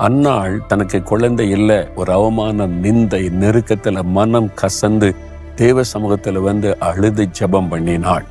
அன்னாள் தனக்கு குழந்தை இல்லை, ஒரு அவமானம், நிந்தை, நெருக்கத்துல மனம் கசந்து தேவ சமூகத்துல வந்து அழுது ஜெபம் பண்ணினாள்.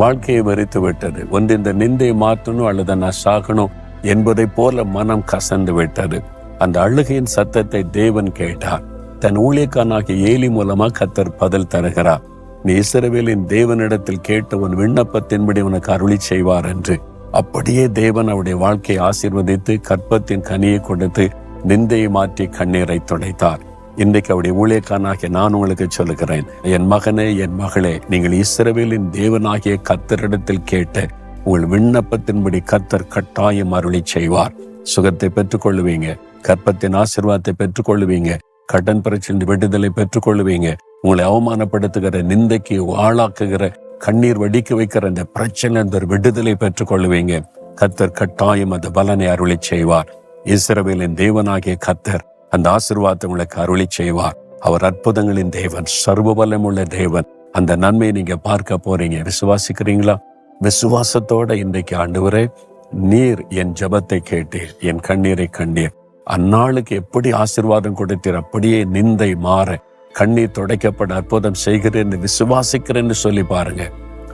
வாழ்க்கையை வெறுத்து விட்டது. ஒன்று இந்த நிந்தையை மாற்றணும் அல்லது நான் சாகணும் என்பதை போல மனம் கசந்து விட்டது. அந்த அழுகையின் சத்தத்தை தேவன் கேட்டார். தன் ஊழியக்காரனாகிய ஏலி மூலமா கர்த்தர் பதில் தருகிறார். நீ இஸ்ரவேலின் தேவனிடத்தில் கேட்ட உன் விண்ணப்பத்தின்படி உனக்கு அருளி செய்வார் என்று. அப்படியே தேவன் அவருடைய வாழ்க்கையை ஆசீர்வதித்து கற்பத்தின் கனியை கொடுத்து நிந்தையை மாற்றி கண்ணீரை துடைத்தார். இன்றைக்கு அவருடைய ஊழியக்காரனாகிய நான் உங்களுக்கு சொல்லுகிறேன், என் மகனே, என் மகளே, நீங்கள் இஸ்ரவேலின் தேவனாகிய கர்த்தரிடத்தில் கேட்ட உங்கள் விண்ணப்பத்தின்படி கர்த்தர் கட்டாயம் அருளி செய்வார். சுகத்தை பெற்றுக்கொள்ளுவீங்க, கற்பத்தின் ஆசீர்வாதத்தை பெற்றுக்கொள்ளுவீங்க, கடன் பிரச்சனை விடுதலை பெற்றுக்கொள்ளுவீங்க. உங்களை அவமானப்படுத்துகிற, நிந்தைக்கு ஆளாக்குகிற, கண்ணீர் வடிக்க வைக்கிற அந்த பிரச்சனை அந்த ஒரு விடுதலை பெற்றுக்கொள்ளுவீங்க. கர்த்தர் கட்டாயம் அந்த பலனை அருளி செய்வார். இஸ்ரவேலின் தேவனாகிய கர்த்தர் அந்த ஆசீர்வாதத்தை உங்களுக்கு அருளி செய்வார். அவர் அற்புதங்களின் தேவன், சர்வ வல்லமுள்ள தேவன். அந்த நன்மையை நீங்க பார்க்க போறீங்க. விசுவாசிக்கிறீங்களா? விசுவாசத்தோட இன்றைக்கு ஆண்டவரே, நீர் என் ஜெபத்தை கேட்டீர், என் கண்ணீரை கண்டீர். அந்நாளுக்கு எப்படி ஆசீர்வாதம் கொடுத்தீர், அப்படியே நிந்தை மாற, கண்ணீர் துடைக்கப்பட அற்புதம் செய்கிறேன்னு விசுவாசிக்கிறேன்னு சொல்லி பாருங்க.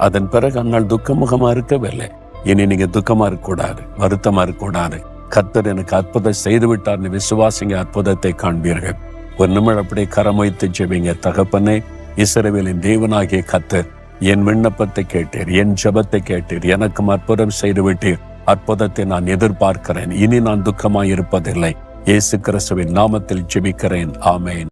அதன் பிறகு அந்நாள் துக்கமுகமா இருக்கவில்லை. இனி நீங்க துக்கமா இருக்கக்கூடாது, வருத்தமா இருக்கக்கூடாது. கர்த்தர் எனக்கு அற்புதம் செய்து விட்டார்னு விசுவாசிங்க, அற்புதத்தை காண்பீர்கள். ஒரு நிமிடம் அப்படியே கரம் வைத்து ஜெபிங்க. தகப்பனே, இஸ்ரவேலின் தேவனாகிய கர்த்தர் என் விண்ணப்பத்தை கேட்டீர், என் ஜெபத்தை கேட்டீர், எனக்கும் அற்புதம் செய்து விட்டீர். அற்புதத்தை நான் எதிர்பார்க்கிறேன். இனி நான் துக்கமாய் இருப்பதில்லை. இயேசு கிறிஸ்துவின் நாமத்தில் ஜெபிக்கிறேன். ஆமென்.